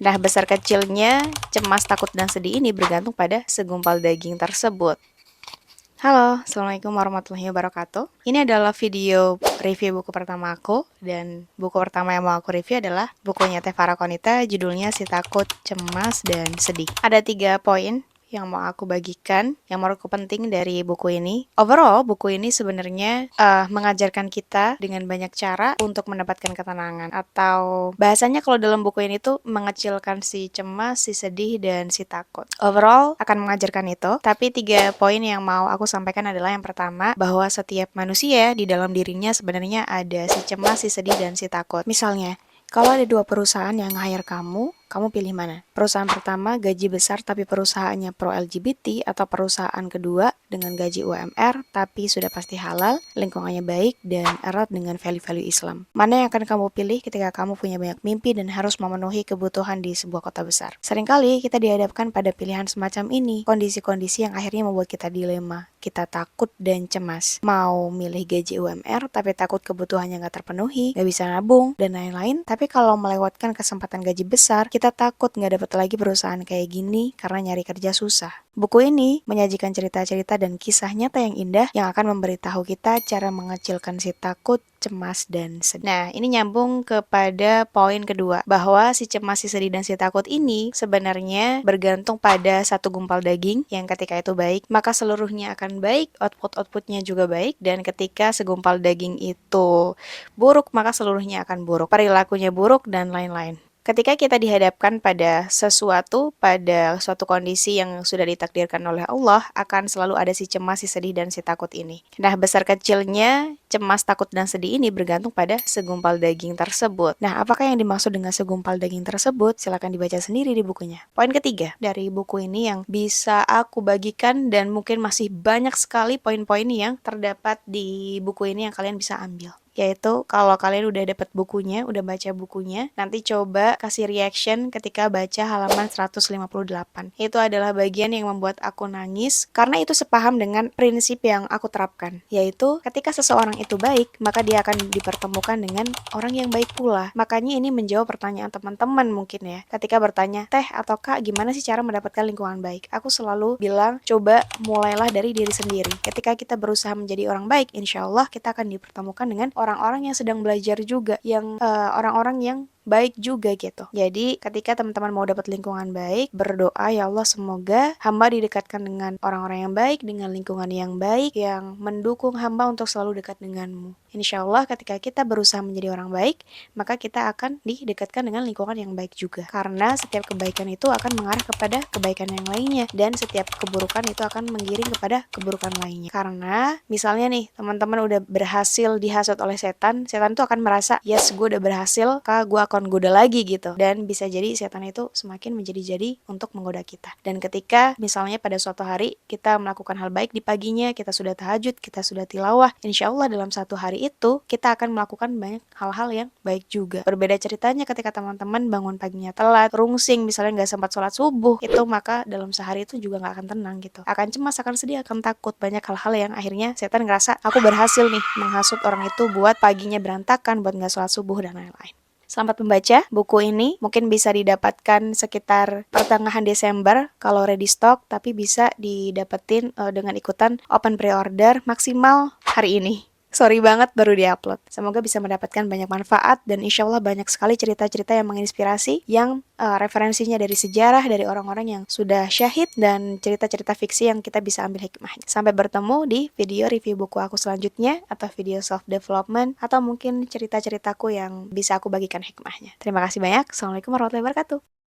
Nah, besar kecilnya cemas, takut, dan sedih ini bergantung pada segumpal daging tersebut. Halo, Assalamualaikum warahmatullahi wabarakatuh. Ini adalah video review buku pertama aku, dan buku pertama yang mau aku review adalah bukunya Teh Farakonita, judulnya Si Takut, Cemas, dan Sedih. Ada 3 poin yang mau aku bagikan, yang menurutku penting dari buku ini. Overall, buku ini sebenarnya mengajarkan kita dengan banyak cara untuk mendapatkan ketenangan. Atau bahasanya kalau dalam buku ini tuh mengecilkan si cemas, si sedih, dan si takut. Overall akan mengajarkan itu, tapi 3 poin yang mau aku sampaikan adalah yang pertama, bahwa setiap manusia di dalam dirinya sebenarnya ada si cemas, si sedih, dan si takut. Misalnya, kalau ada 2 perusahaan yang hire kamu pilih mana? Perusahaan pertama gaji besar tapi perusahaannya pro LGBT, atau perusahaan kedua dengan gaji UMR tapi sudah pasti halal, lingkungannya baik, dan erat dengan value-value Islam? Mana yang akan kamu pilih ketika kamu punya banyak mimpi dan harus memenuhi kebutuhan di sebuah kota besar? Seringkali kita dihadapkan pada pilihan semacam ini, kondisi-kondisi yang akhirnya membuat kita dilema. Kita takut dan cemas. Mau milih gaji UMR tapi takut kebutuhannya nggak terpenuhi, nggak bisa nabung, dan lain-lain. Tapi kalau melewatkan kesempatan gaji besar, kita takut nggak dapat lagi perusahaan kayak gini karena nyari kerja susah. Buku ini menyajikan cerita-cerita dan kisah nyata yang indah yang akan memberitahu kita cara mengecilkan si takut, cemas, dan sedih. Nah, ini nyambung kepada poin kedua, bahwa si cemas, si sedih, dan si takut ini sebenarnya bergantung pada satu gumpal daging yang ketika itu baik, maka seluruhnya akan baik, outputnya juga baik, dan ketika segumpal daging itu buruk, maka seluruhnya akan buruk, perilakunya buruk, dan lain-lain. Ketika kita dihadapkan pada sesuatu, pada suatu kondisi yang sudah ditakdirkan oleh Allah, akan selalu ada si cemas, si sedih, dan si takut ini. Nah, besar kecilnya cemas, takut, dan sedih ini bergantung pada segumpal daging tersebut. Nah, apakah yang dimaksud dengan segumpal daging tersebut? Silakan dibaca sendiri di bukunya. Poin ketiga dari buku ini yang bisa aku bagikan, dan mungkin masih banyak sekali poin-poin yang terdapat di buku ini yang kalian bisa ambil, yaitu kalau kalian udah dapat bukunya, udah baca bukunya, nanti coba kasih reaction ketika baca halaman 158. Itu adalah bagian yang membuat aku nangis, karena itu sepaham dengan prinsip yang aku terapkan, yaitu ketika seseorang itu baik, maka dia akan dipertemukan dengan orang yang baik pula. Makanya ini menjawab pertanyaan teman-teman mungkin ya, ketika bertanya, Teh atau Kak, gimana sih cara mendapatkan lingkungan baik? Aku selalu bilang, coba mulailah dari diri sendiri. Ketika kita berusaha menjadi orang baik, insya Allah kita akan dipertemukan dengan orang-orang yang sedang belajar juga, yang orang-orang yang baik juga gitu. Jadi ketika teman-teman mau dapat lingkungan baik, berdoa, ya Allah semoga hamba didekatkan dengan orang-orang yang baik, dengan lingkungan yang baik, yang mendukung hamba untuk selalu dekat denganmu. Insya Allah ketika kita berusaha menjadi orang baik, maka kita akan didekatkan dengan lingkungan yang baik juga. Karena setiap kebaikan itu akan mengarah kepada kebaikan yang lainnya, dan setiap keburukan itu akan menggiring kepada keburukan lainnya. Karena misalnya nih, teman-teman udah berhasil dihasut oleh setan, setan tuh akan merasa, yes, gue udah berhasil, Kak, gue akan goda lagi gitu. Dan bisa jadi setan itu semakin menjadi-jadi untuk menggoda kita. Dan ketika misalnya pada suatu hari kita melakukan hal baik di paginya, kita sudah tahajud, kita sudah tilawah, insya Allah dalam satu hari itu kita akan melakukan banyak hal-hal yang baik juga. Berbeda ceritanya ketika teman-teman bangun paginya telat, rungsing, misalnya nggak sempat sholat subuh, itu maka dalam sehari itu juga nggak akan tenang gitu. Akan cemas, akan sedih, akan takut, banyak hal-hal yang akhirnya setan ngerasa, aku berhasil nih menghasut orang itu buat paginya berantakan, buat nggak sholat subuh, dan lain-lain. Selamat membaca. Buku ini mungkin bisa didapatkan sekitar pertengahan Desember kalau ready stock, tapi bisa didapetin dengan ikutan open pre-order maksimal hari ini. Sorry banget baru diupload. Semoga bisa mendapatkan banyak manfaat, dan insya Allah banyak sekali cerita-cerita yang menginspirasi, yang referensinya dari sejarah, dari orang-orang yang sudah syahid, dan cerita-cerita fiksi yang kita bisa ambil hikmahnya. Sampai bertemu di video review buku aku selanjutnya, atau video self-development, atau mungkin cerita-ceritaku yang bisa aku bagikan hikmahnya. Terima kasih banyak. Assalamualaikum warahmatullahi wabarakatuh.